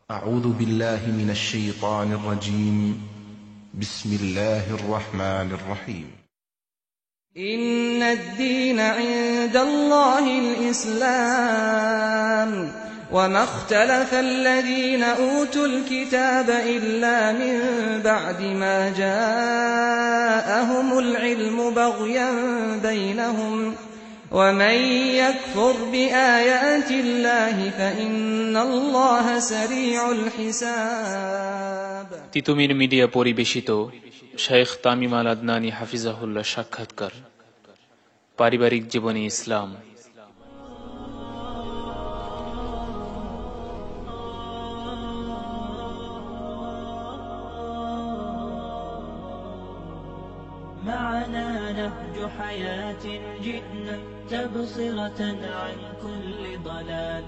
أعوذ بالله من الشيطان الرجيم بسم الله الرحمن الرحيم إن الدين عند الله الإسلام وما اختلف الذين أوتوا الكتاب إلا من بعد ما جاءهم العلم بغيا بينهم ومن يكفر بآيات الله فإن الله سريع الحساب Titumir media পরিবেশিত শেখ তামিম আল আদনানী হাফিজাহুল্লাহ সাক্ষাৎকার পারিবারিক জীবনে ইসলাম। معنا نهج حياة جئنا تبصرة عن كل ضلال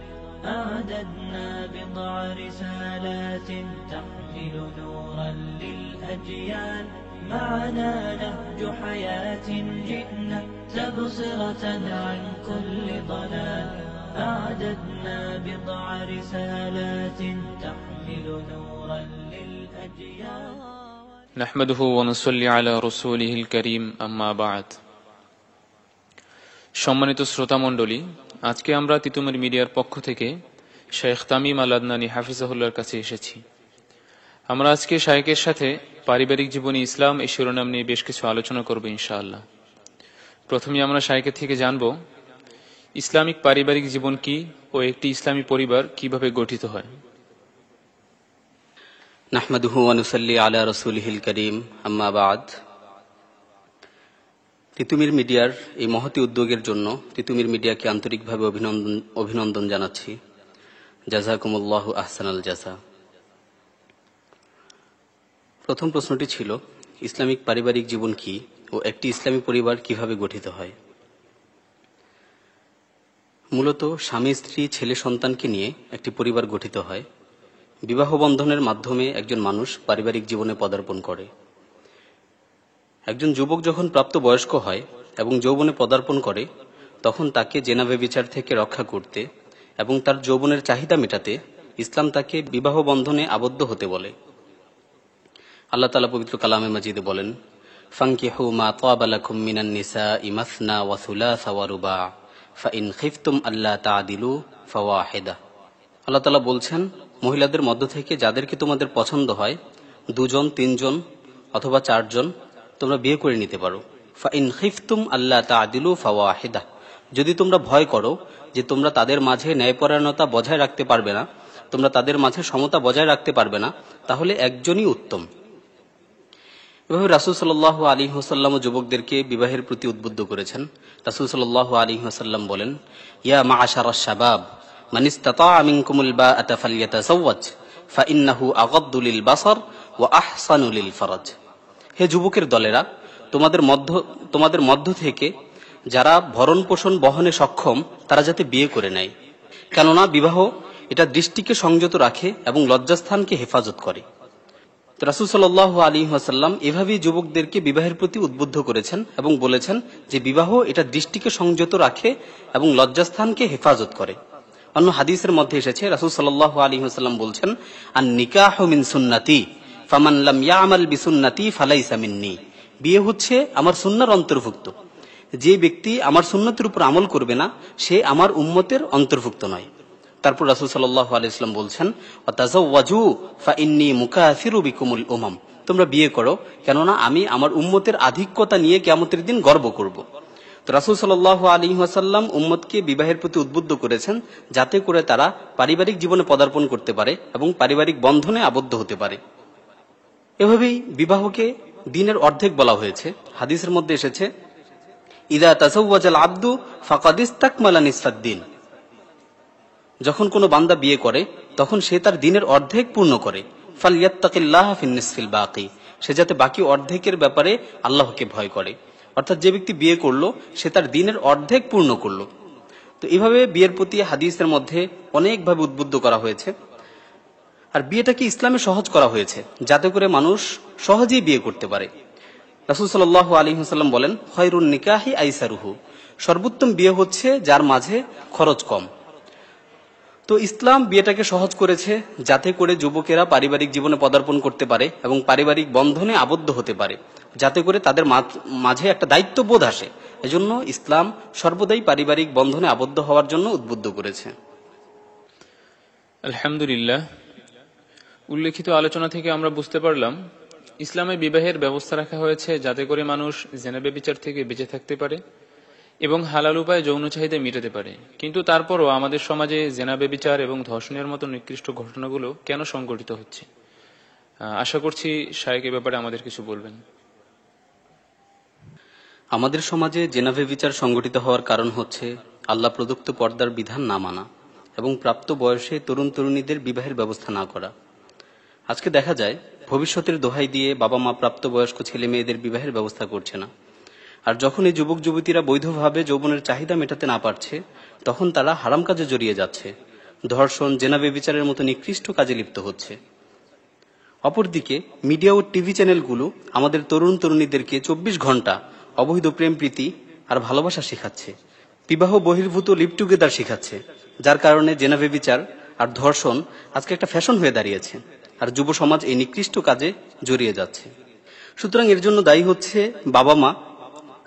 أعددنا بضع رسالات تحمل نورا للأجيال معنا نهج حياة جئنا تبصرة عن كل ضلال أعددنا بضع رسالات تحمل نورا للأجيال نحمده ونصلي على رسوله الكريم أما بعد। সম্মানিত শ্রোতা মণ্ডলী, আজকে আমরা তিতুমির মিডিয়ার পক্ষ থেকে শেখ তামিম আল আদনানী হাফিজাহুল্লাহর কাছে এসেছি। আমরা আজকে শায়েখের সাথে পারিবারিক জীবনী ইসলাম এই শিরোনাম নিয়ে বেশ কিছু আলোচনা করব ইনশাআল্লাহ। প্রথমে আমরা শায়েখের থেকে জানব ইসলামিক পারিবারিক জীবন কি ও একটি ইসলামী পরিবার কিভাবে গঠিত হয়। নাহমাদুহু ওয়া নুসাল্লি আলা রাসূলিহিল কারীম আম্মা বাদ। তিতুমির মিডিয়ার এই মহতী উদ্যোগের জন্য তিতুমির মিডিয়াকে আন্তরিকভাবে অভিনন্দন জানাচ্ছি। জাযাকুমুল্লাহু আহসানাল জাযা। প্রথম প্রশ্নটি ছিল ইসলামিক পারিবারিক জীবন কি ও একটি ইসলামী পরিবার কিভাবে গঠিত হয়। মূলত স্বামী স্ত্রী ছেলে সন্তানকে নিয়ে একটি পরিবার গঠিত হয়। বিবাহ বন্ধনের মাধ্যমে একজন মানুষ পারিবারিক জীবনে পদার্পণ করে। একজন যুবক যখন প্রাপ্ত বয়স্ক হয় এবং যৌবনে পদার্পণ করে তখন তাকে জেনা ব্যভিচার থেকে রক্ষা করতে এবং তার যৌবনের চাহিদা মেটাতে ইসলাম তাকে বিবাহ বন্ধনে আবদ্ধ হতে বলে। আল্লাহ তাআলা পবিত্র কালামে মাজিদে বলেন, ফানকিহু মা তাবা লাকুম মিনান নিসাই মাসনা ওয়া সুলাসা ওয়া রুবা ফাইন খিফতুম আল্লা তা'দিলু ফাওয়াহিদা। আল্লাহ তাআলা বলছেন, মহিলাদের মধ্য থেকে যাদেরকে তোমাদের পছন্দ হয়, দুজন, তিনজন অথবা চারজন তোমরা বিয়ে করে নিতে পারো। ফাইন খিফতুম আল্লা তা'দিলু ফাওয়াহিদা, যদি তোমরা ভয় করো যে তোমরা তাদের মাঝে ন্যায়পরায়ণতা বজায় রাখতে পারবে না, তোমরা তাদের মাঝে সমতা বজায় রাখতে পারবে না, তাহলে একজনই উত্তম। এভাবে রাসূল সাল্লাল্লাহু আলাইহি ওয়াসাল্লাম যুবকদেরকে বিবাহের প্রতি উদ্বুদ্ধ করেছেন। রাসূল সাল্লাল্লাহু আলাইহি ওয়াসাল্লাম বলেন, ইয়া মা'আশারাশ শাবাব মান ইসতাতা'a মিনকুমুল বা'আতা ফালইয়াতাযাওয়াজ ফাইন্নাহু আগাদ্দু লিল বাসার ওয়া আহসানু লিল ফারাজ। হে যুবকের দলেরা, তোমাদের মধ্য থেকে যারা ভরণ পোষণ বহনে সক্ষম তারা যাতে বিয়ে করে নেয়, কেননা বিবাহ এটা দৃষ্টিকে সংযত রাখে এবং লজ্জাস্থানকে হেফাজত করে। রাসূল সাল্লাল্লাহু আলাইহি ওয়াসাল্লাম এভাবেই যুবকদেরকে বিবাহের প্রতি উদ্বুদ্ধ করেছেন এবং বলেছেন যে বিবাহ এটা দৃষ্টিকে সংযত রাখে এবং লজ্জাস্থানকে হেফাজত করে। অন্য হাদিসের মধ্যে এসেছে, রাসূল সাল্লাল্লাহু আলাইহি ওয়াসাল্লাম বলছেন, আন নিকাহু মিন সুন্নতি ফামান লাম ইয়ামাল বিসুন্নতি ফালাইসা মিন্নি। বিয়ে হচ্ছে আমার সুন্নাহর অন্তর্ভুক্ত, যে ব্যক্তি আমার সুন্নতের উপর আমল করবে না সে আমার উম্মতের অন্তর্ভুক্ত নয়। তারপর রাসূল সাল্লাল্লাহু আলাইহি ওয়াসাল্লাম বলছেন, ওয়াতাযাওয়াজু ফাইন্নী মুকাসিরু বিকুমুল উমাম। তোমরা বিয়ে করো, কেননা আমি আমার উম্মতের আধিক্যতা নিয়ে কিয়ামতের দিন গর্ব করব। তো রাসূল সাল্লাল্লাহু আলাইহি ওয়াসাল্লাম উম্মতকে বিবাহের প্রতি উদ্বুদ্ধ করেছেন যাতে করে তারা পারিবারিক জীবনে পদার্পণ করতে পারে এবং পারিবারিক বন্ধনে আবদ্ধ হতে পারে। এভাবেই বিবাহকে দ্বীনের অর্ধেক বলা হয়েছে। হাদিসের মধ্যে এসেছে, ইযা তাযাওয়াজাল আবদু ফাকাদ ইসতাকমালা নিসফাদ দ্বীন। যখন কোনো বান্দা বিয়ে করে তখন সে তার দ্বীনের অর্ধেক পূর্ণ করে। ফালইয়াত্তাকিল্লাহ ফিন নিসফিল বাকি, সে যাতে বাকি অর্ধেকের ব্যাপারে আল্লাহকে ভয় করে। অর্থাৎ যে ব্যক্তি বিয়ে করলো সে তার দ্বীনের অর্ধেক পূর্ণ করলো। তো এইভাবে বিয়ের প্রতি হাদিসের মধ্যে অনেকভাবে উদ্বুদ্ধ করা হয়েছে। আর বিয়েটাকে ইসলামে সহজ করা হয়েছে যাতে করে মানুষ সহজেই বিয়ে করতে পারে। রাসূল সাল্লাল্লাহু আলাইহি ওয়াসাল্লাম বলেন, খায়রুন নিকাহি আইসারুহু, সর্বোত্তম বিয়ে হচ্ছে যার মাঝে খরচ কম। তো ইসলাম বিয়েটাকে সহজ করেছে যাতে করে যুবকেরা পারিবারিক জীবনে পদার্পণ করতে পারে এবং পারিবারিক বন্ধনে আবদ্ধ হতে পারে, যাতে করে তাদের মাঝে একটা দায়িত্ববোধ আসে। এজন্য ইসলাম সর্বদাই পারিবারিক বন্ধনে আবদ্ধ হওয়ার জন্য উদ্বুদ্ধ করেছে। আলহামদুলিল্লাহ, উল্লেখিত আলোচনা থেকে আমরা বুঝতে পারলাম ইসলামে বিবাহের ব্যবস্থা রাখা হয়েছে যাতে করে মানুষ জিনা ব্যভিচার থেকে বেঁচে থাকতে পারে এবং হালাল উপায়ে যৌন চাহিদা মিটাতে পারে। কিন্তু তারপরও আমাদের সমাজে জিনা ব্যভিচার এবং ধর্ষণের মতো নিকৃষ্ট ঘটনাগুলো কেন সংঘটিত হচ্ছে? আশা করছি শায়েখ এ ব্যাপারে আমাদের কিছু বলবেন। আমাদের সমাজে জিনা ব্যভিচার সংঘটিত হওয়ার কারণ হচ্ছে আল্লাহ প্রদত্ত পর্দার বিধান না মানা এবং প্রাপ্ত বয়সে তরুণ তরুণীদের বিবাহের ব্যবস্থা না করা। আজকে দেখা যায় ভবিষ্যতের দোহাই দিয়ে বাবা মা প্রাপ্তবয়স্ক ছেলে মেয়েদের বিবাহের ব্যবস্থা করছে না, আর যখন এই যুবক যুবতীরা বৈধভাবে যৌবনের চাহিদা মেটাতে না পারছে তখন তারা হারাম কাজে জড়িয়ে যাচ্ছে, ধর্ষণ, জেনা ব্যভিচারের মতো নিকৃষ্ট কাজে লিপ্ত হচ্ছে। অপরদিকে মিডিয়া ও টিভি চ্যানেলগুলো আমাদের তরুণ তরুণীদেরকে 24 ঘন্টা অবৈধ প্রেম প্রীতি আর ভালোবাসা শেখাচ্ছে, বিবাহ বহির্ভূত লিভ টুগেদার শেখাচ্ছে, যার কারণে জেনা ব্যভিচার আর ধর্ষণ আজকে একটা ফ্যাশন হয়ে দাঁড়িয়েছে, আর যুব সমাজ এই নিকৃষ্ট কাজে জড়িয়ে যাচ্ছে। সুতরাং এর জন্য দায়ী হচ্ছে বাবা মা,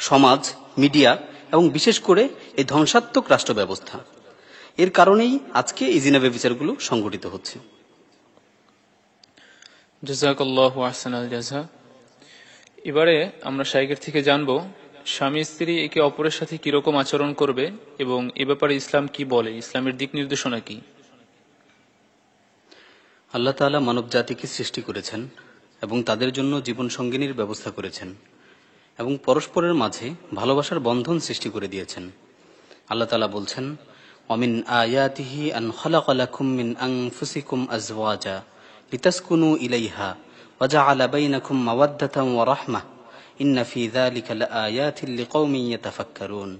সমাজ, মিডিয়া এবং বিশেষ করে এই ধ্বংসাত্মক রাষ্ট্র ব্যবস্থা। এর কারণেই আজকে এই জিনা ব্যভিচারগুলো সংঘটিত হচ্ছে। জাযাকাল্লাহু আহসানাল জাযা। এবারে আমরা শায়েখের থেকে জানবো স্বামী স্ত্রী একে অপরের সাথে কিরকম আচরণ করবে এবং এ ব্যাপারে ইসলাম কি বলে, ইসলামের দিক নির্দেশনা কি। আল্লাহ তাআলা মানব জাতিকে সৃষ্টি করেছেন এবং তাদের জন্য জীবন সঙ্গিনীর ব্যবস্থা করেছেন এবং পরস্পরের মাঝে ভালোবাসার বন্ধন সৃষ্টি করে দিয়েছেন। আল্লাহ তাআলা বলছেন, ওয়ামিন আয়াতিহি আন খালাকা লাকুম মিন আনফুসিকুম আজওয়াজা লিতাসকুনু ইলাইহা ওয়া জাআলা বাইনাকুম মাওয়াদ্দাতান ওয়া রাহমাহ ইন্না ফি যালিকা লাআয়াতিন লিকাওমিন ইয়াতাফাক্কারুন।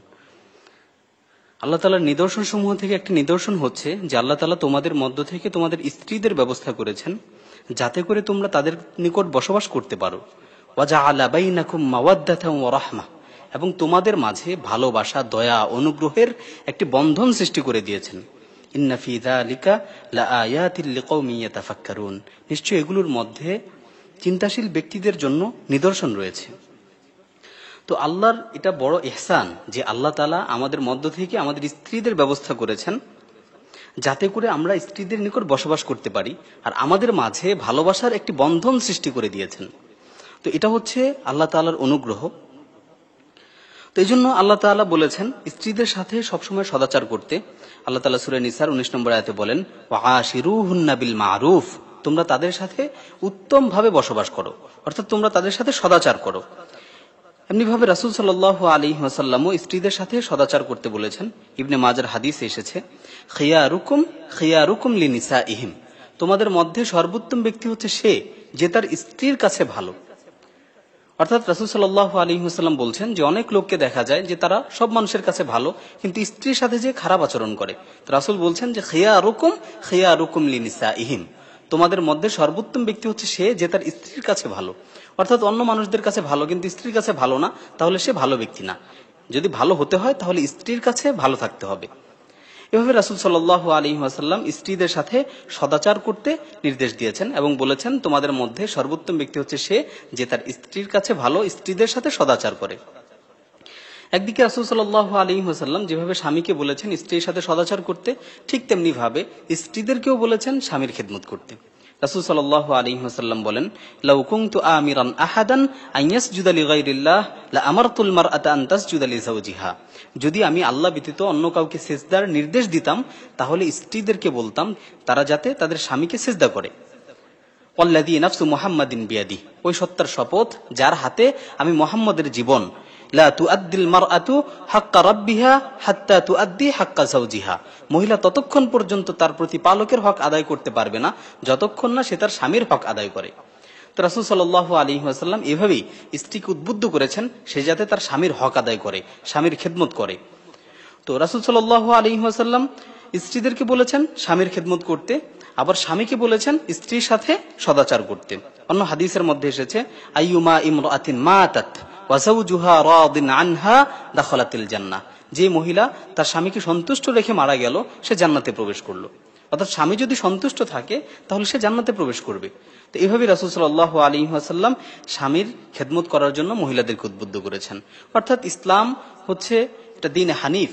আল্লাহ তাআলার নিদর্শন সমূহ থেকে একটি নিদর্শন হচ্ছে যে আল্লাহ তাআলা তোমাদের মধ্য থেকে তোমাদের স্ত্রীদের ব্যবস্থা করেছেন যাতে করে তোমরা তাদের নিকট বসবাস করতে পারো। ওয়া জাআলা বাইনাকুম মাওয়াদ্দাতান ওয়া রাহমাহ, এবং তোমাদের মাঝে ভালোবাসা, দয়া, অনুগ্রহের একটি বন্ধন সৃষ্টি করে দিয়েছেন। ইন্না ফি যালিকা লাআয়াতিন লিকাওমিন ইয়াতাফাক্কারুন, নিশ্চয়ই এগুলোর মধ্যে চিন্তাশীল ব্যক্তিদের জন্য নিদর্শন রয়েছে। তো আল্লাহর এটা বড় ইহসান যে আল্লাহ তাআলা আমাদের মধ্য থেকে আমাদের স্ত্রীদের ব্যবস্থা করেছেন যাতে করে আমরা স্ত্রীদের নিকট বসবাস করতে পারি, আর আমাদের মাঝে ভালোবাসার একটি বন্ধন সৃষ্টি করে দিয়েছেন। তো এটা হচ্ছে আল্লাহ তাআলার অনুগ্রহ। তো এই জন্য আল্লাহ তাআলা বলেছেন স্ত্রীদের সাথে সবসময় সদাচার করতে। আল্লাহ তাআলা সূরা নিসার 19 নম্বর আয়াতে বলেন, ওয়াআশিরুহুন্না বিল মারুফ, তোমরা তাদের সাথে উত্তম ভাবে বসবাস করো, অর্থাৎ তোমরা তাদের সাথে সদাচার করো। এমনিভাবে রাসূল সাল্লাল্লাহু আলাইহি ওয়াসাল্লামও স্ত্রীদের সাথে সদাচার করতে বলেছেন। ইবনে মাজার হাদিসে এসেছে, খিয়ারুকুম লিনিসাইহিম, তোমাদের মধ্যে সর্বোত্তম ব্যক্তি হচ্ছে সে যে তার স্ত্রীর কাছে ভালো। অর্থাৎ রাসূল সাল্লাল্লাহু আলাইহি ওয়াসাল্লাম বলছেন যে অনেক লোককে দেখা যায় যে তারা সব মানুষের কাছে ভালো কিন্তু স্ত্রীর সাথে যে খারাপ আচরণ করে। তো রাসূল বলছেন যে খিয়ারুকুম লিনিসাইহিম, তোমাদের মধ্যে সর্বোত্তম ব্যক্তি হচ্ছে সে যে তার স্ত্রীর কাছে ভালো। অর্থাৎ অন্য মানুষদের কাছে ভালো কিন্তু স্ত্রীর কাছে ভালো না, তাহলে সে ভালো ব্যক্তি না। যদি ভালো হতে হয় তাহলে স্ত্রীর কাছে ভালো থাকতে হবে। এভাবে রাসূল সাল্লাল্লাহু আলাইহি ওয়াসাল্লাম স্ত্রীদের সাথে সদাচার করতে নির্দেশ দিয়েছেন এবং বলেছেন তোমাদের মধ্যে সর্বোত্তম ব্যক্তি হচ্ছে সে যে তার স্ত্রীর কাছে ভালো, স্ত্রীদের সাথে সদাচার করে। একদিকে রাসূল সাল্লাল্লাহু আলাইহি ওয়াসাল্লাম যেভাবে স্বামীকে বলেছেন স্ত্রীর সাথে সদাচার করতে, ঠিক তেমনি ভাবে স্ত্রীদেরকেও বলেছেন স্বামীর খেদমত করতে। রাসূল সাল্লাল্লাহু আলাইহি ওয়াসাল্লাম বলেন, লাউ কুনতু আমিরান আহাদান আন ইয়াসজুদা লিগাইরিল্লাহ লা আমারতুল মারআতা আন তাসজুদা লিজাওজিহা, যদি আমি আল্লাহ ব্যতীত অন্য কাউকে সিজদার নির্দেশ দিতাম তাহলে স্ত্রীদেরকে বলতাম তারা যাতে তাদের স্বামীকে সিজদা করে। ওয়াল্লাযী নাফসু মুহাম্মাদিন বিয়াদি, ওই সত্তার শপথ যার হাতে আমি মুহাম্মদের জীবন, লা তুআদ্দিল মারআতু হাক্কা রাব্বিহা হাত্তা তুআদ্দি হাক্কা যাওজিহা, মহিলা ততক্ষণ পর্যন্ত তার প্রতিপালকের হক আদায় করতে পারবে না যতক্ষণ না সে তার স্বামীর হক আদায় করে। তো রাসূল সাল্লাল্লাহু আলাইহি ওয়াসাল্লাম এভাবেই স্ত্রীকে উদ্বুদ্ধ করেছেন সে যাতে তার স্বামীর হক আদায় করে, স্বামীর খেদমত করে। তো রাসূল সাল্লাল্লাহু আলাইহি ওয়াসাল্লাম স্ত্রীদেরকে বলেছেন স্বামীর খেদমত করতে, আবার স্বামীকে বলেছেন স্ত্রীর সাথে সদাচার করতে। অন্য হাদিসের মধ্যে এসেছে, আইয়ুমা ইমরাআতিন মাতাত ওয়া যাওজুহা রাদিন আনহা দাখালাতিল জান্নাহ, যে মহিলা তার স্বামীকে সন্তুষ্ট রেখে মারা গেল সে জান্নাতে প্রবেশ করলো। অর্থাৎ স্বামী যদি সন্তুষ্ট থাকে তাহলে সে জান্নাতে প্রবেশ করবে। তো এইভাবে রাসূল সাল্লাল্লাহু আলাইহি ওয়াসাল্লাম স্বামীর খেদমত করার জন্য মহিলাদেরকে উদ্বুদ্ধ করেছেন। অর্থাৎ ইসলাম হচ্ছে এটা দ্বীন হানিফ।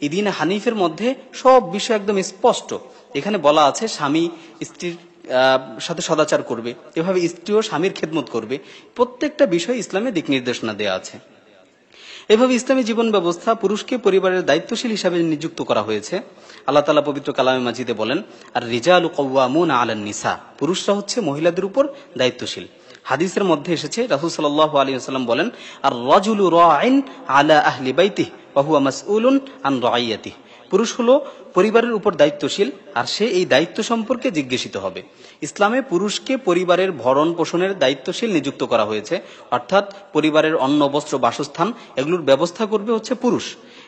এই দ্বীন হানিফের মধ্যে সব বিষয় একদম স্পষ্ট। এখানে বলা আছে স্বামী স্ত্রীর সাথে সদাচার করবে, এভাবে স্ত্রীও স্বামীর খেদমত করবে। প্রত্যেকটা বিষয় ইসলামে দিক নির্দেশনা দেওয়া আছে। এভাবে ইসলামী জীবন ব্যবস্থা পুরুষকে পরিবারের দায়িত্বশীল হিসাবে নিযুক্ত করা হয়েছে। আল্লাহ তাআলা পবিত্র কালামে মাজিদে বলেন, আর রিজালু কাওয়ামুনা আলান নিসা, পুরুষরা হচ্ছে মহিলাদের উপর দায়িত্বশীল। হাদিসের মধ্যে এসেছে রাসূল সাল্লাল্লাহু আলাইহি ওয়াসাল্লাম বলেন, আর রাজুলু রাইন আলা আহলি বাইতিহি ওয়া হুয়া মাসউলুন আন রাইয়াতিহি, পুরুষ হলো পরিবারের উপর দায়িত্বশীল আর সে এই দায়িত্ব সম্পর্কে জিজ্ঞাসিত হবে। ইসলামে পুরুষকে পরিবারের ভরণ পোষণের দায়িত্বশীল নিযুক্ত করা হয়েছে, অর্থাৎ পরিবারের অন্ন বস্ত্র বাসস্থান এগুলোর ব্যবস্থা করবে হচ্ছে পুরুষ।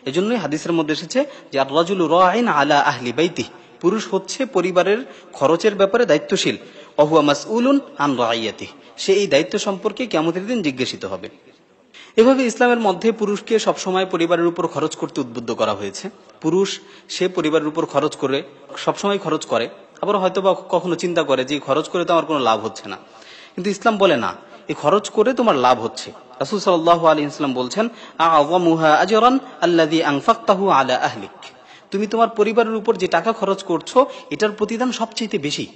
এজন্যই হাদিসের মধ্যে এসেছে যে আর রাজুলু রাইন আলা আহলি বাইতিহি, পুরুষ হচ্ছে পরিবারের খরচের ব্যাপারে দায়িত্বশীল। ওয়া হুয়া মাসউলুন আন রাইয়াতিহি, সে এই দায়িত্ব সম্পর্কে কিয়ামতের দিন জিজ্ঞাসিত হবে। এভাবে ইসলামের মধ্যে পুরুষকে সবসময় পরিবারের উপর খরচ করতে উদ্বুদ্ধ করা হয়েছে। পুরুষ সে পরিবারের উপর খরচ করে সবসময় খরচ করে, আবার হয়তো বা কখনো চিন্তা করে যে খরচ করে তো আমার কোনো লাভ হচ্ছে না, কিন্তু ইসলাম বলে না, এই খরচ করে তোমার লাভ হচ্ছে। রাসূল সাল্লাল্লাহু আলাইহি ওয়াসাল্লাম বলছেন, আ'যামুহা আজরান আল্লাযী আনফাকতাহু আলা আহলিক, তুমি তোমার পরিবারের উপর যে টাকা খরচ করছো এটার প্রতিদান সবচেয়ে বেশি।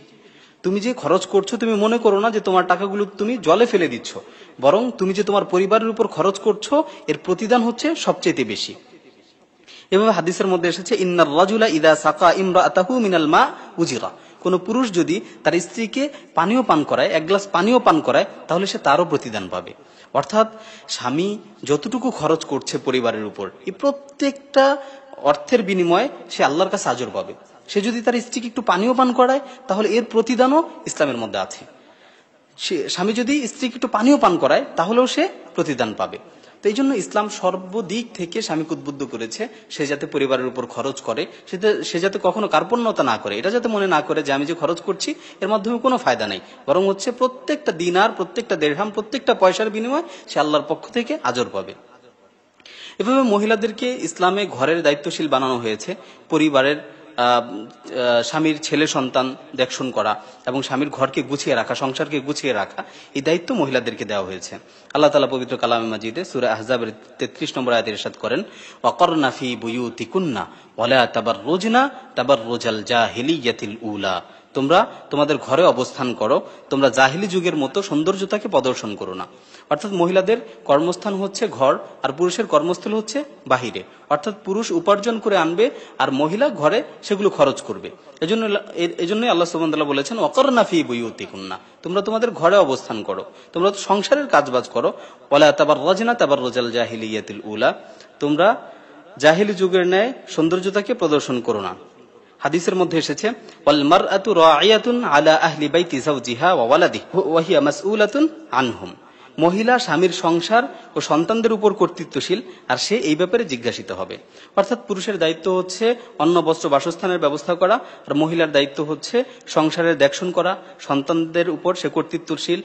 তুমি যে খরচ করছো তুমি মনে করো না যে তোমার টাকাগুলো তুমি জলে ফেলে দিচ্ছ, বরং তুমি যে তোমার পরিবারের উপর খরচ করছো এর প্রতিদান হচ্ছে সবচেয়ে বেশি। এভাবে হাদিসের মধ্যে এসেছে, ইন্নার রাজুলা ইদা সাকা ইমরাআতাহু মিনাল মা উজিরা, কোন পুরুষ যদি তার স্ত্রীকে পানীয় পান করায়, এক গ্লাস পানীয় পান করায়, তাহলে সে তারও প্রতিদান পাবে। অর্থাৎ স্বামী যতটুকু খরচ করছে পরিবারের উপর, এই প্রত্যেকটা অর্থের বিনিময়ে সে আল্লাহর কাছে আজর পাবে। সে যদি তার স্ত্রীকে একটু পানীয় পান করায় তাহলে এর প্রতিদানও ইসলামের মধ্যে আছে। স্বামী যদি স্ত্রীকে একটু পানীয় পান করায় তাহলেও সে প্রতিদান পাবে। তো এই জন্য ইসলাম সর্বদিক থেকে স্বামীকে উদ্বুদ্ধ করেছে সে যাতে পরিবারের উপর খরচ করে, সে যাতে কখনো কার্পণ্যতা না করে, এটা যাতে মনে না করে যে আমি যে খরচ করছি এর মাধ্যমে কোনো ফায়দা নেই, বরং হচ্ছে প্রত্যেকটা দিনার, প্রত্যেকটা দিরহাম, প্রত্যেকটা পয়সার বিনিময়ে সে আল্লাহর পক্ষ থেকে আজর পাবে। এভাবে মহিলাদেরকে ইসলামে ঘরের দায়িত্বশীল বানানো হয়েছে। পরিবারের স্বামীর ছেলে সন্তান দেখশন করা এবং স্বামীর ঘরকে গুছিয়ে রাখা, সংসারকে গুছিয়ে রাখা, এই দায়িত্ব মহিলাদেরকে দেওয়া হয়েছে। আল্লাহ তাআলা পবিত্র কালামে মাজিদে সূরা আহজাবের 33 নম্বর আয়াতে ইরশাদ করেন, ওয়াকরনা ফি বুয়ুতিকুন্না ওয়ালা তাবাররুজনা তাবাররুজাল জাহিলিয়াতিল উলা, তোমরা তোমাদের ঘরে অবস্থান করো, তোমরা জাহিলি যুগের মতো সৌন্দর্যতাকে প্রদর্শন করো না। অর্থাৎ মহিলাদের কর্মস্থান হচ্ছে ঘর আর পুরুষের কর্মস্থল হচ্ছে বাহিরে। অর্থাৎ পুরুষ উপার্জন করে আনবে আর মহিলা ঘরে সেগুলো খরচ করবে। এজন্যই আল্লাহ সুবহানাহু ওয়া তাআলা বলেছেন, ওয়াকরনা ফি বুয়ুতিকুন্না, তোমরা তোমাদের ঘরে অবস্থান করো, তোমরা সংসারের কাজবাজ করো। ওয়ালা তাবাররাজনা তাবাররুজাল জাহিলিয়াতিল উলা, তোমরা জাহিলি যুগের ন্যায় সৌন্দর্যতাকে প্রদর্শন করো না। হাদিসের মধ্যে এসেছে, ওয়াল মারআতু রাইয়াতুন আলা আহলি বাইতি যাওজিহা ওয়া ওয়ালাদিহি ওয়া হিয়া মাসউলাতুন আনহুম, মহিলা স্বামীর সংসার ও সন্তানদের উপর কর্তৃত্বশীল আর সে এই ব্যাপারে জিজ্ঞাসিত হবে। অর্থাৎ পুরুষের দায়িত্ব হচ্ছে অন্ন বস্ত্র বাসস্থানের ব্যবস্থা করা আর মহিলার দায়িত্ব হচ্ছে সংসারের দেখশন করা, সন্তানদের উপর সে কর্তৃত্বশীল,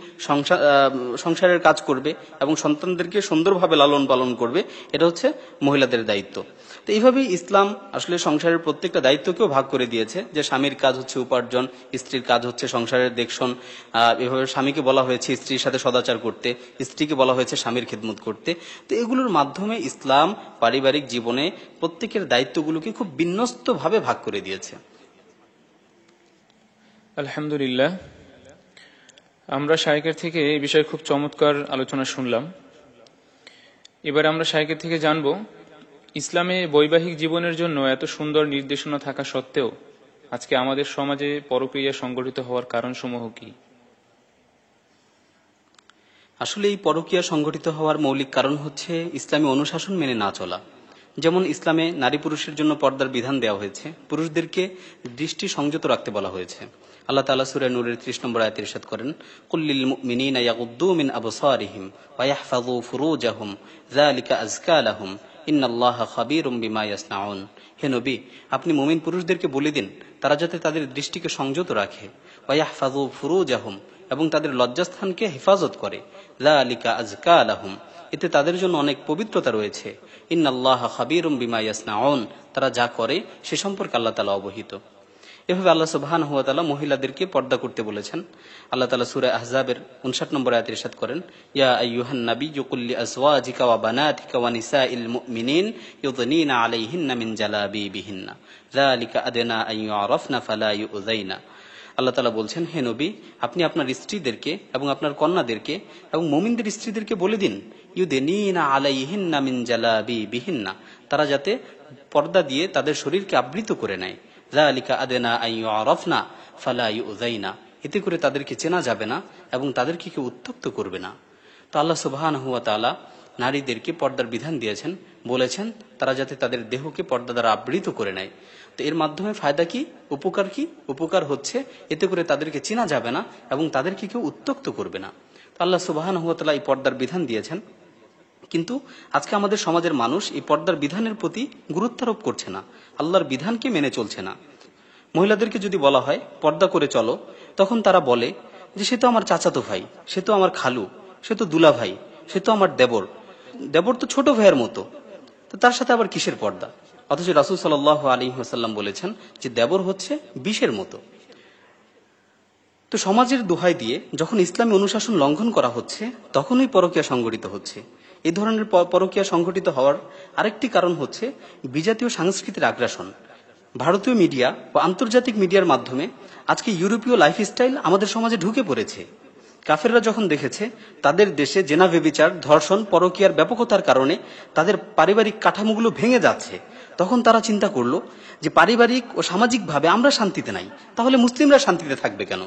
সংসারের কাজ করবে এবং সন্তানদেরকে সুন্দরভাবে লালন পালন করবে, এটা হচ্ছে মহিলাদের দায়িত্ব। তো এইভাবেই ইসলাম আসলে সংসারের প্রত্যেকটা দায়িত্বকেও ভাগ করে দিয়েছে, যে স্বামীর কাজ হচ্ছে উপার্জন, স্ত্রীর কাজ হচ্ছে সংসারের দেখশন। এভাবে স্বামীকে বলা হয়েছে স্ত্রীর সাথে সদাচার করতে, স্ত্রীকে বলা হয়েছে স্বামীর খেদমত করতে। তো এগুলোর মাধ্যমে ইসলাম পারিবারিক জীবনে প্রত্যেকের দায়িত্বগুলোকে খুব বিন্যস্তভাবে ভাগ করে দিয়েছে। আলহামদুলিল্লাহ, আমরা শায়খের থেকে এই বিষয়ে খুব চমৎকার আলোচনা শুনলাম। এবার আমরা শায়খের থেকে জানব, ইসলামে বৈবাহিক জীবনের জন্য এত সুন্দর নির্দেশনা থাকা সত্ত্বেও আজকে আমাদের সমাজে পরকীয়া সংগঠিত হওয়ার কারণসমূহ কি? আসলে এই পরকীয়া সংগঠিত হওয়ার মৌলিক কারণ হচ্ছে ইসলামী অনুশাসন মেনে না চলা। যেমন ইসলামে নারী পুরুষের জন্য পর্দার বিধান দেওয়া হয়েছে, পুরুষদেরকে দৃষ্টি সংযত রাখতে বলা হয়েছে। আল্লাহ তাআলা সূরা নূরের 30 নম্বর আয়াতে ইরশাদ করেন, কুল লিল মুমিনিনা ইয়াগুদ্দু মিন আবসারিহিম ওয়া ইয়াহফাযু ফুরুজাহুম যালিকা আযকা লাহুম ইন্নাল্লাহা খাবীরুম বিমা ইয়াসনাউন। হে নবী, আপনি মুমিন পুরুষদেরকে বলে দিন তারা যাতে তাদের দৃষ্টিকে সংযত রাখে, ওয়া ইয়াহফাযু ফুরুজাহুম, এবং তাদের লজ্জাস্থানকে হেফাজত করে, যালিকা আযকা লাহুম, এতে তাদের জন্য অনেক পবিত্রতা রয়েছে। ইন্নাল্লাহা খাবীরুম বিমা ইয়াসনাউন, তারা যা করে সে সম্পর্কে আল্লাহ তাআলা অবহিত। এভাবে আল্লাহ সুবহানাহু ওয়া তাআলা মহিলাদেরকে পর্দা করতে বলেছেন। আল্লাহ তাআলা সূরা আহজাবের 59 নম্বর আয়াতে ইরশাদ করেন, ইয়া আইয়ুহান নাবিয়্যু কুল লিআজওয়াজিকা ওয়া বানাতিকা ওয়া নিসাইল মুমিনিন ইউযনিনা আলাইহিন্না মিন জালাবিবিহিন্না যালিকা আদনা আন ইউরাফনা ফালা ইউযাইনা। আল্লাহ তাআলা বলছেন, হে নবী, আপনি আপনার স্ত্রীদেরকে এবং আপনার কন্যাদেরকে এবং মুমিনদের স্ত্রীদেরকে বলে দিন, ইউযনিনা আলাইহিন্না মিন জালাবিবিহিন্না, তারা যাতে পর্দা দিয়ে তাদের শরীরকে আবৃত করে নেয়। যালিকা আদনা আন ইউরাফনা ফালা ইউযাইনা, এতে করে তাদেরকে চেনা যাবে না এবং তাদেরকে কেউ উত্ত্যক্ত করবে না। তো আল্লাহ সুবহানাহু ওয়া তাআলা নারীদেরকে পর্দার বিধান দিয়েছেন, বলেছেন তারা যাতে তাদের দেহকে পর্দা দ্বারা আবৃত করে নেয়। তো এর মাধ্যমে ফায়দা কি, উপকার কি? উপকার হচ্ছে এতে করে তাদেরকে চেনা যাবে না এবং তাদেরকে কেউ উত্ত্যক্ত করবে না। তো আল্লাহ সুবহানাহু ওয়া তাআলা এই পর্দার বিধান দিয়েছেন, কিন্তু আজকে আমাদের সমাজের মানুষ এই পর্দার বিধানের প্রতি গুরুত্বারোপ করছে না, আল্লাহর বিধানকে মেনে চলছে না। মহিলাদেরকে যদি বলা হয় পর্দা করে চলো, তখন তারা বলে যে সে তো আমার চাচাতো ভাই, সে তো আমার খালু, সে তো দুলা ভাই, সে তো আমার দেবর, দেবর তো ছোট ভাইয়ের মতো, তো তার সাথে আবার কিসের পর্দা? অথচ রাসূল সাল্লাল্লাহু আলাইহি ওয়াসাল্লাম বলেছেন যে দেবর হচ্ছে বিষের মতো। তো সমাজের দোহাই দিয়ে যখন ইসলামী অনুশাসন লঙ্ঘন করা হচ্ছে, তখনই পরকীয়া সংগঠিত হচ্ছে। এই ধরনের পরকীয়া সংগঠিত হওয়ার আরেকটি কারণ হচ্ছে বিজাতীয় সংস্কৃতির আগ্রাসন। ভারতীয় মিডিয়া ও আন্তর্জাতিক মিডিয়ার মাধ্যমে আজকে ইউরোপীয় লাইফস্টাইল আমাদের সমাজে ঢুকে পড়েছে। কাফেররা যখন দেখেছে তাদের দেশে জেনা ব্যভিচার, ধর্ষণ, পরকীয়ার ব্যাপকতার কারণে তাদের পারিবারিক কাঠামোগুলো ভেঙে যাচ্ছে, তখন তারা চিন্তা করলো যে পারিবারিক ও সামাজিকভাবে আমরা শান্তিতে নাই, তাহলে মুসলিমরা শান্তিতে থাকবে কেন?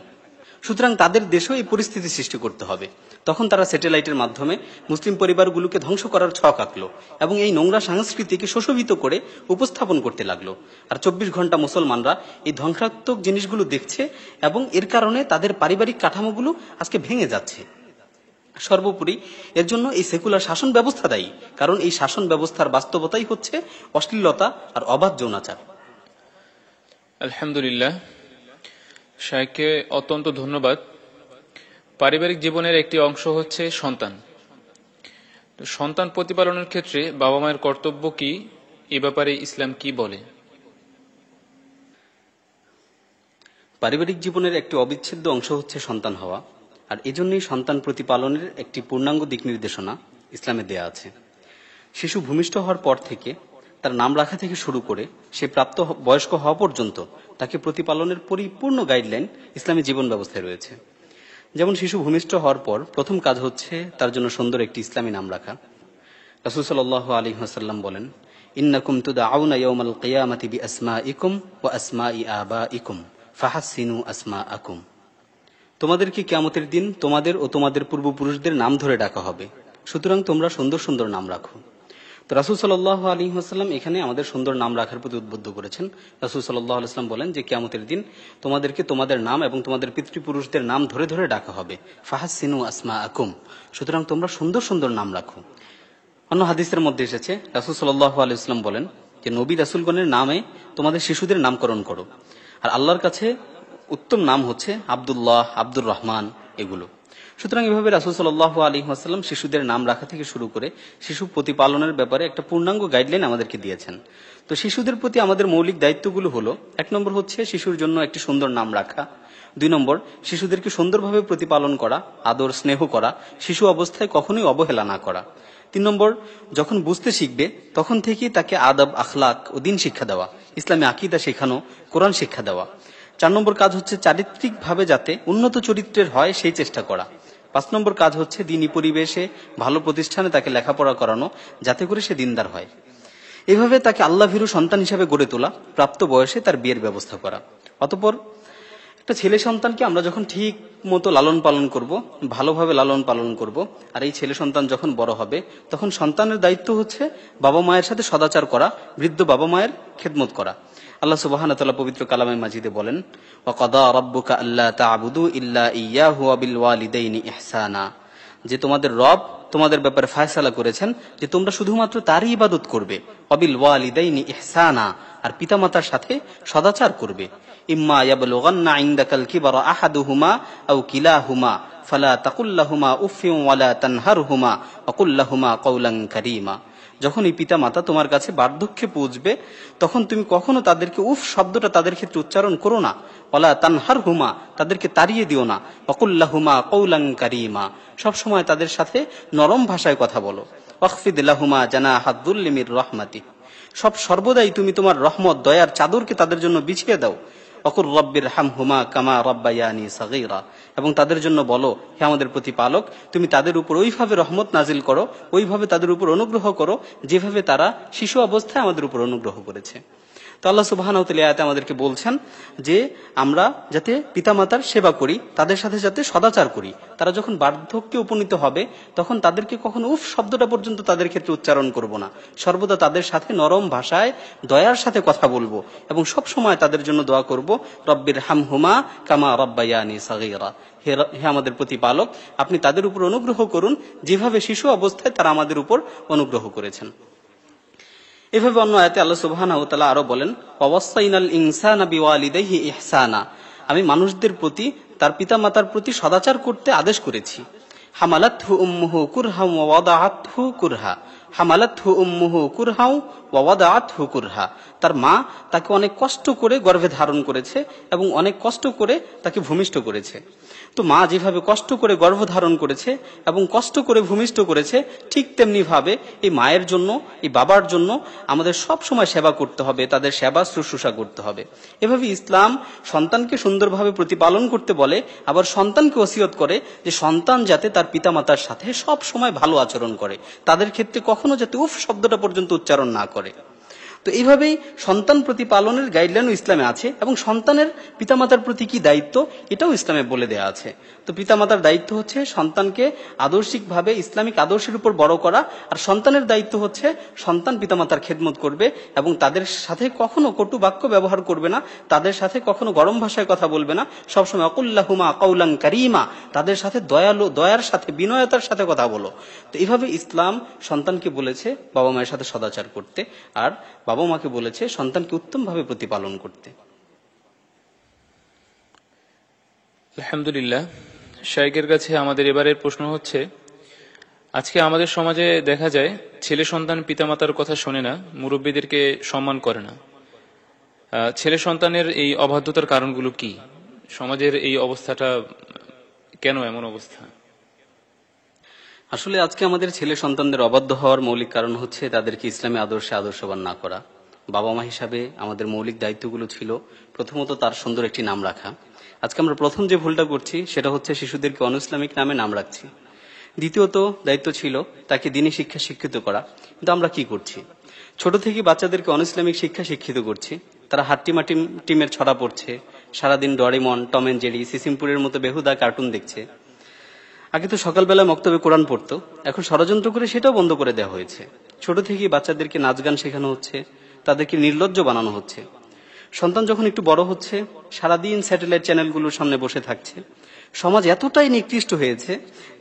সুতরাং তাদের দেশেও এই পরিস্থিতি সৃষ্টি করতে হবে। তখন তারা স্যাটেলাইটের মাধ্যমে মুসলিম পরিবারগুলোকে ধ্বংস করার ছক আঁকলো এবং এই নোংরা সংস্কৃতিকে শোষিত করে উপস্থাপন করতে লাগলো। আর 24 ঘন্টা মুসলমানরা এই ধ্বংসাত্মক জিনিসগুলো দেখছে এবং এর কারণে তাদের পারিবারিক কাঠামোগুলো আজকে ভেঙে যাচ্ছে। সর্বোপরি এর জন্য এই সেকুলার শাসন ব্যবস্থা দায়ী, কারণ এই শাসন ব্যবস্থার বাস্তবতাই হচ্ছে অশ্লীলতা আর অবাধ যৌনাচার। আলহামদুলিল্লাহ, শাইখকে অত্যন্ত ধন্যবাদ। পারিবারিক জীবনের একটি অংশ হচ্ছে সন্তান। তো সন্তান প্রতিপালনের ক্ষেত্রে বাবা মায়ের কর্তব্য কি, এ ব্যাপারে ইসলাম কি বলে? পারিবারিক জীবনের একটি অবিচ্ছেদ্য অংশ হচ্ছে সন্তান হওয়া, আর এজন্যই সন্তান প্রতিপালনের একটি পূর্ণাঙ্গ দিক নির্দেশনা ইসলামে দেয়া আছে। শিশু ভূমিষ্ঠ হওয়ার পর থেকে তার নাম রাখা থেকে শুরু করে সে প্রাপ্ত বয়স্ক হওয়া পর্যন্ত তাকে প্রতিপালনের পরিপূর্ণ গাইডলাইন ইসলামী জীবন ব্যবস্থায় রয়েছে। যেমন শিশু ভূমিষ্ঠ হওয়ার পর প্রথম কাজ হচ্ছে তার জন্য সুন্দর একটি ইসলামী নাম রাখা। রাসূল সাল্লাল্লাহু আলাইহি ওয়াসাল্লাম বলেন, ইন্নাকুম তুদআউনা ইয়াওমাল কিয়ামাতি বিআসমাইকুম ওয়া আসমাই আবাইকুম ফাহাসসিনু আসমাআকুম। তোমাদেরকে কিয়ামতের দিন তোমাদের ও তোমাদের পূর্বপুরুষদের নাম ধরে ডাকা হবে, সুতরাং তোমরা সুন্দর সুন্দর নাম রাখো। তো রাসূল সাল্লাল্লাহু আলাইহি ওয়াসাল্লাম এখানে আমাদের সুন্দর নাম রাখার প্রতি উদ্বুদ্ধ করেছেন। রাসূল সাল্লাল্লাহু আলাইহি ওয়াসাল্লাম বলেন যে কিয়ামতের দিন তোমাদেরকে তোমাদের নাম এবং তোমাদের পিতৃপুরুষদের নাম ধরে ধরে ডাকা হবে, ফাহাসসিনু আসমাআকুম, সুতরাং তোমরা সুন্দর সুন্দর নাম রাখো। অন্য হাদিসের মধ্যে এসেছে রাসূল সাল্লাল্লাহু আলাইহি ওয়াসাল্লাম বলেন যে নবী রাসূলগণের নামে তোমাদের শিশুদের নামকরণ করো, আর আল্লাহর কাছে উত্তম নাম হচ্ছে আব্দুল্লাহ, আব্দুর রহমান, এগুলো। সুতরাং এভাবে রাসূল সাল্লাল্লাহু আলাইহি ওয়াসাল্লাম শিশুদের নাম রাখা থেকে শুরু করে শিশু প্রতিপালনের ব্যাপারে একটা পূর্ণাঙ্গ গাইডলাইন আমাদেরকে দিয়েছেন। তো শিশুদের প্রতি আমাদের মৌলিক দায়িত্বগুলো হলো, 1 নম্বর হচ্ছে শিশুর জন্য একটি সুন্দর নাম রাখা, 2 নম্বর শিশুদেরকে সুন্দরভাবে প্রতিপালন করা, আদর স্নেহ করা, শিশু অবস্থায় কখনোই অবহেলা না করা, 3 নম্বর যখন বুঝতে শিখবে তখন থেকেই তাকে আদব, আখলাক ও দ্বীন শিক্ষা দেওয়া, ইসলামী আকীদা শেখানো, কোরআন শিক্ষা দেওয়া। 4 নম্বর কাজ হচ্ছে চারিত্রিকভাবে যাতে উন্নত চরিত্রের হয় সেই চেষ্টা করা। 5 নম্বর কাজ হচ্ছে দ্বীনী পরিবেশে ভালো প্রতিষ্ঠানে তাকে লেখাপড়া করানো, যাতে করে সে দিনদার হয়। এভাবে তাকে আল্লাহভীরু সন্তান হিসেবে গড়ে তোলা, প্রাপ্ত বয়সে তার বিয়ের ব্যবস্থা করা। অতঃপর একটা ছেলে সন্তানকে আমরা যখন ঠিক মতো লালন পালন করব, ভালোভাবে লালন পালন করব, আর এই ছেলে সন্তান যখন বড় হবে তখন সন্তানের দায়িত্ব হচ্ছে বাবা মায়ের সাথে সদাচার করা, বৃদ্ধ বাবা মায়ের খেদমত করা। আল্লাহ সুবহানাহু ওয়া তাআলা পবিত্র কালামে মাজিদে বলেন, ওয়া কাদা রাব্বুকা আল্লা তা'বুদু ইল্লা ইয়্যাহু ওয়া বিল ওয়ালিদাইনি ইহসানা, যে তোমাদের রব তোমাদের ব্যাপারে ফয়সালা করেছেন যে তোমরা শুধুমাত্র তারই ইবাদত করবে, ওয়া বিল ওয়ালিদাইনি ইহসানা, আর পিতামাতার সাথে সদাচার করবে। ইম্মা ইয়াবলুগান্না ইনদাকাল কিবারা আহাদুহুমা আও কিলাহুমা ফালা তাকুল লাহুমা উফফিন ওয়ালা তানহারহুমা ওয়া কুল লাহুমা কওলান কারীমা, যখন এই পিতা মাতা তোমার কাছে বার্ধক্যে পৌঁছবে তখন তুমি কখনো তাদেরকে উফ শব্দটা তাদের ক্ষেত্রে উচ্চারণ করো না, ওয়ালা তানহারহুমা, তাদেরকে তাড়িয়ে দিও না, ওয়াকুল্লাহুমা কওলান কারীমা, সব সময় তাদের সাথে নরম ভাষায় কথা বলো, ওয়াখফিদ লাহুমা জানাহাদ যুল্লি মির রাহমাতি, সর্বদাই তুমি তোমার রহমত দয়ার চাদরকে তাদের জন্য বিছিয়ে দাও, ওয়াকুর রব্বির হামহুমা কামা রাব্বায়ানি সাগীরা, এবং তাদের জন্য বলো হে আমাদের প্রতিপালক তুমি তাদের উপর ওইভাবে রহমত নাজিল করো, ওইভাবে তাদের উপর অনুগ্রহ করো যেভাবে তারা শিশু অবস্থায় আমাদের উপর অনুগ্রহ করেছে। তো আল্লাহ সুবহানাহু ওয়া তাআলা আয়াতে আমাদেরকে বলছেন যে আমরা যাতে পিতামাতার সেবা করি, তাদের সাথে যাতে সদাচার করি। তারা যখন বার্ধক্যে উপনীত হবে তখন তাদেরকে কখনো উফ শব্দটা পর্যন্ত তাদের ক্ষেত্রে উচ্চারণ করব না, সর্বদা তাদের সাথে নরম ভাষায় দয়ার সাথে কথা বলবো এবং সব সময় তাদের জন্য দোয়া করব, রব্বির হামহুমা কামা রাব্বায়ানি সাগীরা, হে আমাদের প্রতিপালক আপনি তাদের উপর অনুগ্রহ করুন যেভাবে শিশু অবস্থায় তারা আমাদের উপর অনুগ্রহ করেছেন। এভাবে অন্য আয়াতে আল্লাহ সুবহানাহু ওয়া তাআলা আরো বলেন, ওয়াসাইনাল ইনসানা বিওয়ালিদাইহি ইহসানা, আমি মানুষদের প্রতি তার পিতামাতার প্রতি সদাচার করতে আদেশ করেছি। হামালাতহু উম্মুহু কুরহা ওয়া ওয়াদাআতহু কুরহা, হামালাতহু উম্মুহু কুরহা ওয়া ওয়াদাআতহু কুরহা, তার মা তাকে অনেক কষ্ট করে গর্ভে ধারণ করেছে এবং অনেক কষ্ট করে তাকে ভূমিষ্ঠ করেছে। তো মা যেভাবে কষ্ট করে গর্ভধারণ করেছে এবং কষ্ট করে ভূমিষ্ঠ করেছে, ঠিক তেমনি ভাবে এই মায়ের জন্য এই বাবার জন্য আমাদের সব সময় সেবা করতে হবে, তাদের সেবা শুশ্রূষা করতে হবে। এভাবে ইসলাম সন্তানকে সুন্দরভাবে প্রতিপালন করতে বলে, আবার সন্তানকে ওসিয়ত করে যে সন্তান যাতে তার পিতামাতার সাথে সব সময় ভালো আচরণ করে, তাদের ক্ষেত্রে কখনো যাতে উফ শব্দটা পর্যন্ত উচ্চারণ না করে। তো এইভাবেই সন্তান প্রতিপালনের গাইডলাইনও ইসলামে আছে এবং সন্তানের পিতামাতার প্রতি কি দায়িত্ব এটাও ইসলামে বলে দেয়া আছে। তো পিতামাতার দায়িত্ব হচ্ছে সন্তানকে আদর্শিকভাবে ইসলামিক আদর্শের উপর বড় করা, আর সন্তানের দায়িত্ব হচ্ছে সন্তান পিতামাতার খেদমত করবে এবং তাদের সাথে কখনো কটু বাক্য ব্যবহার করবে না, তাদের সাথে কখনো গরম ভাষায় কথা বলবে না, সবসময় ওয়াকুল্লাহুমা কওলান কারীমা, তাদের সাথে দয়ার সাথে বিনয়তার সাথে কথা বলো। তো এইভাবে ইসলাম সন্তানকে বলেছে বাবা মায়ের সাথে সদাচার করতে, আর বাবা মাকে বলেছে সন্তানকে উত্তমভাবে প্রতিপালন করতে। আলহামদুলিল্লাহ। শাইখের কাছে আমাদের এবারের প্রশ্ন হচ্ছে, আজকে আমাদের সমাজে দেখা যায় ছেলে সন্তান পিতামাতার কথা শোনে না, মুরব্বীদেরকে সম্মান করে না। ছেলে সন্তানের এই অবাধ্যতার কারণগুলো কি? সমাজের এই অবস্থাটা কেন এমন অবস্থা? আসলে আজকে আমাদের ছেলে সন্তানদের অবাধ্য হওয়ার মৌলিক কারণ হচ্ছে তাদেরকে ইসলামী আদর্শে আদর্শবান না করা। বাবা মা হিসাবে আমাদের মৌলিক দায়িত্বগুলো ছিল প্রথমত তার সুন্দর একটি নাম রাখা। আজকে আমরা প্রথম যে ভুলটা করছি সেটা হচ্ছে শিশুদেরকে অনইসলামিক নামে নাম রাখছি। দ্বিতীয়ত দায়িত্ব ছিল তাকে দ্বীনি শিক্ষা শিক্ষিত করা, কিন্তু আমরা কি করছি? ছোট থেকে বাচ্চাদেরকে অনইসলামিক শিক্ষা শিক্ষিত করছি। তারা হাট্টিমাটি টিমের ছড়া পড়ছে, সারাদিন ডরেমন, টম এন্ড জেরি, সিসিমপুরের মতো বেহুদা কার্টুন দেখছে। আগে তো সকালবেলা মক্তবে কোরআন পড়তো, এখন ষড়যন্ত্র করে সেটাও বন্ধ করে দেওয়া হয়েছে। ছোট থেকেই বাচ্চাদেরকে নাচ গান শেখানো হচ্ছে, তাদেরকে নির্লজ্জ বানানো হচ্ছে। সন্তান যখন একটু বড় হচ্ছে সারাদিন স্যাটেলাইট চ্যানেলগুলোর সামনে বসে থাকছে। সমাজ এতটাই নিকৃষ্ট হয়েছে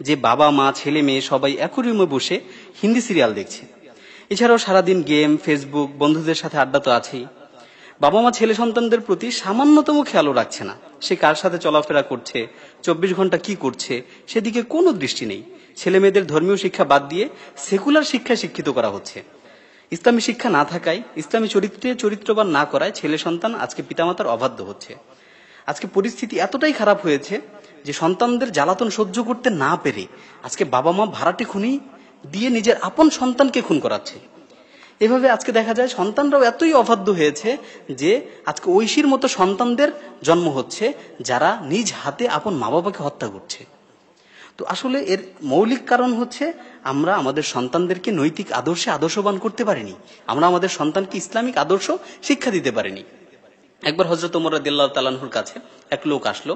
যে বাবা মা ছেলে মেয়ে সবাই একই রুমে বসে হিন্দি সিরিয়াল দেখছে। এছাড়াও সারাদিন গেম, ফেসবুক, বন্ধুদের সাথে আড্ডা তো আছেই। বাবা মা ছেলে সন্তানদের প্রতি সামান্যতম খেয়ালও রাখছে না। সে কার সাথে চলাফেরা করছে, 24 ঘন্টা কি করছে সেদিকে কোনো দৃষ্টি নেই। ছেলে মেয়েদের ধর্মীয় শিক্ষা বাদ দিয়ে সেকুলার শিক্ষায় শিক্ষিত করা হচ্ছে। ইসলামী শিক্ষা না থাকায়, ইসলামী চরিত্রে চরিত্রবান না করায় ছেলে সন্তান আজকে পিতামাতার অবাধ্য হচ্ছে। আজকে পরিস্থিতি এতটাই খারাপ হয়েছে যে সন্তানদের জ্বালাতন সহ্য করতে না পেরে আজকে বাবা মা ভাড়াটে খুনি দিয়ে নিজের আপন সন্তানকে খুন করাচ্ছে। এভাবে আজকে দেখা যায় সন্তানরাও এতই অবাধ্য হয়েছে যে আজকে ঐশীর মতো সন্তানদের জন্ম হচ্ছে যারা নিজ হাতে আপন মা বাবাকে হত্যা করছে। তো আসলে এর মৌলিক কারণ হচ্ছে আমরা আমাদের সন্তানদেরকে নৈতিক আদর্শে আদর্শবান করতে পারিনি, আমরা আমাদের সন্তানকে ইসলামিক আদর্শ শিক্ষা দিতে পারিনি। একবার হযরত ওমর রাদিয়াল্লাহু তাআলা আনহুর কাছে এক লোক আসলো।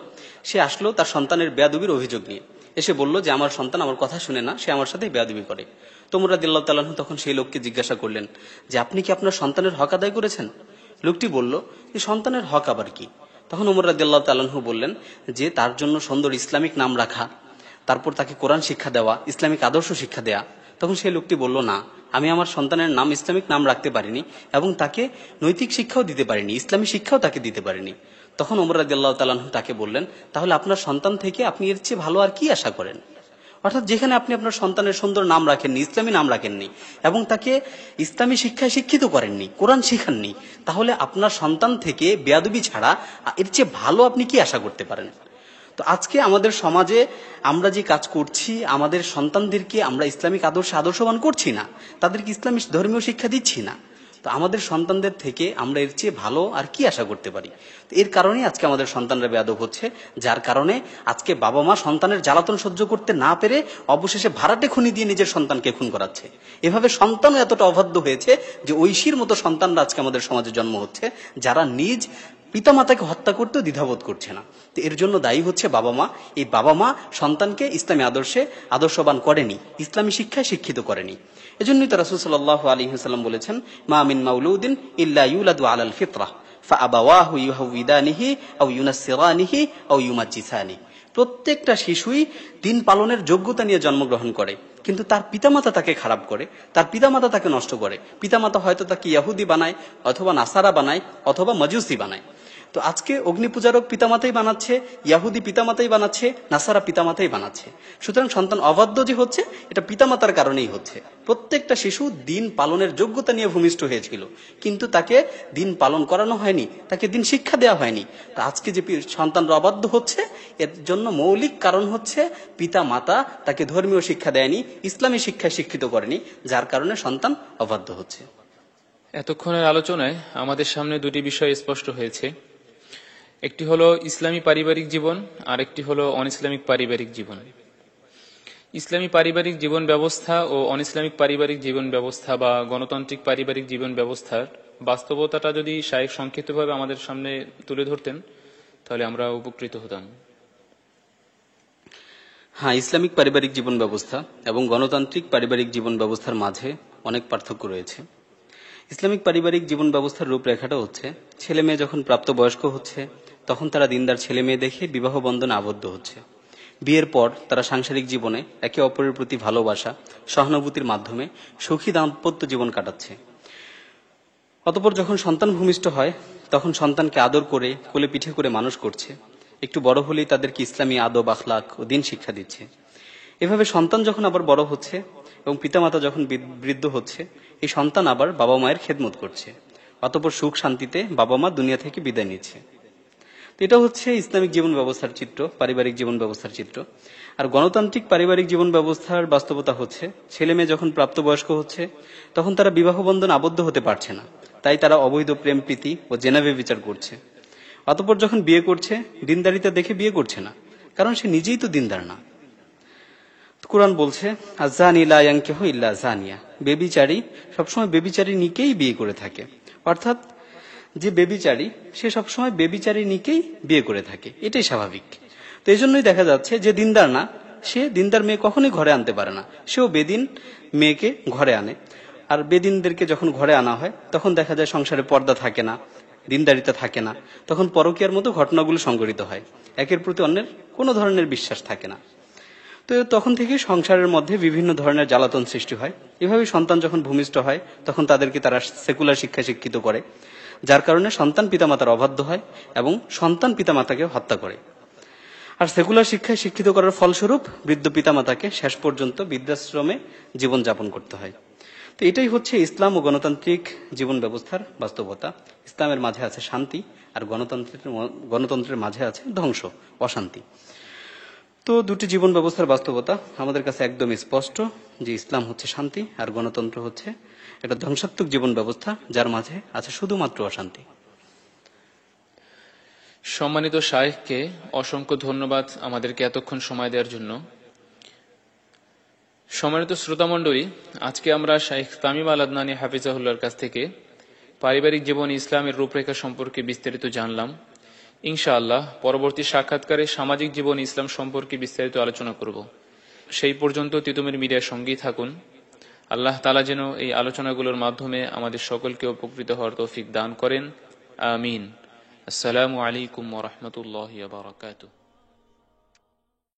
সে আসলো তার সন্তানের বেয়াদবির অভিযোগ নিয়ে। এসে বলল যে আমার সন্তান আমার কথা শুনে না, সে আমার সাথে বেয়াদবি করে। তো ওমর রাদিয়াল্লাহু তাআলা আনহু তখন সেই লোককে জিজ্ঞাসা করলেন যে আপনি কি আপনার সন্তানের হক আদায় করেছেন? লোকটি বলল যে সন্তানের হক আবার কি? তখন ওমর রাদিয়াল্লাহু তাআলা আনহু বললেন যে তার জন্য সুন্দর ইসলামিক নাম রাখা, তারপর তাকে কোরআন শিক্ষা দেওয়া, ইসলামিক আদর্শ শিক্ষা দেয়া। তখন সেই লোকটি বলল না, আমি আমার সন্তানের নাম ইসলামিক নাম রাখতে পারিনি এবং তাকে নৈতিক শিক্ষাও দিতে পারিনি, ইসলামী শিক্ষাও তাকে দিতে পারিনি। তখন ওমর রাদিয়াল্লাহু তাআলা আনহু তাকে বললেন তাহলে আপনার সন্তান থেকে আপনি এর চেয়ে ভালো আর কি আশা করেন? অর্থাৎ যেখানে আপনি আপনার সন্তানের সুন্দর নাম রাখেননি, ইসলামী নাম রাখেননি এবং তাকে ইসলামী শিক্ষায় শিক্ষিত করেননি, কোরআন শিখাননি, তাহলে আপনার সন্তান থেকে বেয়াদবি ছাড়া এর চেয়ে ভালো আপনি কি আশা করতে পারেন? তো আজকে আমাদের সমাজে আমরা যে কাজ করছি, আমাদের সন্তানদেরকে আমরা ইসলামিক আদর্শবান করছি না, তাদেরকে ইসলামী ধর্মীয় শিক্ষা দিচ্ছি না। তো আমাদের সন্তানদের থেকে আমরা এর চেয়ে ভালো আর কি আশা করতে পারি? তো এর কারণেই আজকে আমাদের সন্তানরা বেয়াদব হচ্ছে, যার কারণে আজকে বাবা মা সন্তানের জ্বালাতন সহ্য করতে না পেরে অবশেষে ভাড়াটে খুনি দিয়ে নিজের সন্তানকে খুন করাচ্ছে। এভাবে সন্তানও এতটা অবাধ্য হয়েছে যে ঐশীর মতো সন্তানরা আজকে আমাদের সমাজে জন্ম হচ্ছে, যারা নিজ পিতামাতাকে হত্যা করতেও দ্বিধাবোধ করছে না। তো এর জন্য দায়ী হচ্ছে বাবা মা। এই বাবা মা সন্তানকে ইসলামী আদর্শবান করেনি, ইসলামী শিক্ষায় শিক্ষিত করেনি। এজন্যই তো রাসূল সাল্লাল্লাহু আলাইহি ওয়াসাল্লাম বলেছেন, মা মিন মাউলুদিন ইল্লা ইউলাদু আলাল ফিতরাহ ফাআবাওয়াহু ইউহাউইদানিহি আও ইউনাসসিরানিহি আও ইউমাজ্জিসানি। প্রত্যেকটা শিশুই দিন পালনের যোগ্যতা নিয়ে জন্মগ্রহণ করে, কিন্তু তার পিতামাতা তাকে খারাপ করে, তার পিতামাতা তাকে নষ্ট করে। পিতামাতা হয়তো তাকে ইহুদি বানায়, অথবা নাসারা বানায়, অথবা মাজুসি বানায়। তো আজকে অগ্নিপূজারক পিতামাতাই বানাচ্ছে, ইহুদি পিতামাতাই বানাচ্ছে, নাসারা পিতামাতাই বানাচ্ছে। সুতরাং সন্তান অবাধ্য যে হচ্ছে, এটা পিতামাতার কারণেই হচ্ছে। প্রত্যেকটা শিশু দিন পালনের যোগ্যতা নিয়ে ভূমিষ্ঠ হয়েছিল, কিন্তু তাকে দিন পালন করানো হয়নি, তাকে দিন শিক্ষা দেওয়া হয়নি। তা আজকে যে সন্তানরা অবাধ্য হচ্ছে, এর জন্য মৌলিক কারণ হচ্ছে পিতা মাতা তাকে ধর্মীয় শিক্ষা দেয়নি, ইসলামী শিক্ষায় শিক্ষিত করেনি, যার কারণে সন্তান অবাধ্য হচ্ছে। এতক্ষণের আলোচনায় আমাদের সামনে দুটি বিষয় স্পষ্ট হয়েছে। একটি হলো ইসলামী পারিবারিক জীবন, আর একটি হলো অন ইসলামিক পারিবারিক জীবন। ইসলামী পারিবারিক জীবন ব্যবস্থা ও অন ইসলামিক পারিবারিক জীবন ব্যবস্থা বা গণতান্ত্রিক পারিবারিক জীবন ব্যবস্থার বাস্তবতাটা যদি শায়খ সংক্ষিপ্তভাবে আমাদের সামনে তুলে ধরতেন, তাহলে আমরা উপকৃত হতাম। হ্যাঁ, ইসলামিক পারিবারিক জীবন ব্যবস্থা এবং গণতান্ত্রিক পারিবারিক জীবন ব্যবস্থার মাঝে অনেক পার্থক্য রয়েছে। ইসলামিক পারিবারিক জীবন ব্যবস্থার রূপরেখাটা হচ্ছে, ছেলে মেয়ে যখন প্রাপ্তবয়স্ক হচ্ছে তখন তারা দিনদার ছেলে মেয়ে দেখে বিবাহ বন্ধনে আবদ্ধ হচ্ছে। বিয়ের পর তারা সাংসারিক জীবনে একে অপরের প্রতি ভালোবাসা, সহানুভূতির মাধ্যমে সুখী দাম্পত্য জীবন কাটাচ্ছে। অতঃপর যখন সন্তান ভূমিষ্ঠ হয় তখন সন্তানকে আদর করে কোলে পিঠে করে মানুষ করছে। একটু বড় হলেই তাদেরকে ইসলামী আদব, আখলাক ও দিন শিক্ষা দিচ্ছে। এভাবে সন্তান যখন আবার বড় হচ্ছে এবং পিতামাতা যখন বৃদ্ধ হচ্ছে, এই সন্তান আবার বাবা মায়ের খেদমত করছে। অতঃপর সুখ শান্তিতে বাবা মা দুনিয়া থেকে বিদায় নিচ্ছে। তো এটা হচ্ছে ইসলামিক জীবন ব্যবস্থার চিত্র, পারিবারিক জীবন ব্যবস্থার চিত্র। আর গণতান্ত্রিক পারিবারিক জীবন ব্যবস্থার বাস্তবতা হচ্ছে, ছেলে মেয়ে যখন প্রাপ্তবয়স্ক হচ্ছে তখন তারা বিবাহ বন্ধন আবদ্ধ হতে পারছে না, তাই তারা অবৈধ প্রেম প্রীতি ও জেনাবে বিচার করছে। অতঃপর যখন বিয়ে করছে, দিনদারিতা দেখে বিয়ে করছে না, কারণ সে নিজেই তো দিনদার না। কুরআন বলছে, আযানি লা ইয়ানকিহু ইল্লা যানিয়া, বেবিচারী সবসময় বেবিচারিণীকেই বিয়ে করে থাকে। অর্থাৎ যে বেবিচারী সে সবসময় বেবিচারিণীকেই বিয়ে করে থাকে, এটাই স্বাভাবিক। তো এই জন্যই দেখা যাচ্ছে যে দিনদার না, সে দিনদার মেয়ে কখনোই ঘরে আনতে পারে না, সেও বেদিন মেয়েকে ঘরে আনে। আর বেদিনদেরকে যখন ঘরে আনা হয় তখন দেখা যায় সংসারে পর্দা থাকে না, দিনদারিতা থাকে না, তখন পরকীয়ার মতো ঘটনাগুলো সংঘটিত হয়, একের প্রতি অন্যের কোনো ধরনের বিশ্বাস থাকে না। তো তখন থেকে সংসারের মধ্যে বিভিন্ন ধরনের জ্বালাতন সৃষ্টি হয়। এভাবে সন্তান যখন ভূমিষ্ঠ হয় তখন তাদেরকে তারা সেকুলার শিক্ষায় শিক্ষিত করে, যার কারণে সন্তান পিতামাতার অবাধ্য হয় এবং সন্তান পিতামাতাকে হত্যা করে। আর সেকুলার শিক্ষায় শিক্ষিত করার ফলস্বরূপ বৃদ্ধ পিতামাতাকে শেষ পর্যন্ত বৃদ্ধাশ্রমে জীবনযাপন করতে হয়। তো এটাই হচ্ছে ইসলাম ও গণতান্ত্রিক জীবন ব্যবস্থার বাস্তবতা। ইসলামের মাঝে আছে শান্তি, আর গণতন্ত্রের মাঝে আছে ধ্বংস, অশান্তি। তো দুটি জীবন ব্যবস্থার বাস্তবতা আমাদের কাছে একদম স্পষ্ট যে ইসলাম হচ্ছে শান্তি আর গণতন্ত্র হচ্ছে একটা ধ্বংসাত্মক জীবন ব্যবস্থা, যার মাঝে আছে শুধুমাত্র অশান্তি। সম্মানিত শায়খকে অসংখ্য ধন্যবাদ আমাদেরকে এতক্ষণ সময় দেওয়ার জন্য। সম্মানিত শ্রোতামণ্ডলী, আজকে আমরা শাইখ তামিম আল আদনানী হাফিজাহুল্লাহর কাছ থেকে পারিবারিক জীবন ইসলামের রূপরেখা সম্পর্কে বিস্তারিত জানলাম। ইনশাআল্লাহ পরবর্তী সাক্ষাৎকারে সামাজিক জীবন ইসলাম সম্পর্কে বিস্তারিত আলোচনা করব। সেই পর্যন্ত তিতুমির মিডিয়ার সঙ্গেই থাকুন। আল্লাহ তাআলা যেন এই আলোচনাগুলোর মাধ্যমে আমাদের সকলকে উপকৃত হওয়ার তৌফিক দান করেন। আমিন। আসসালামু আলাইকুম ওয়া রাহমাতুল্লাহি ওয়া বারাকাতুহু।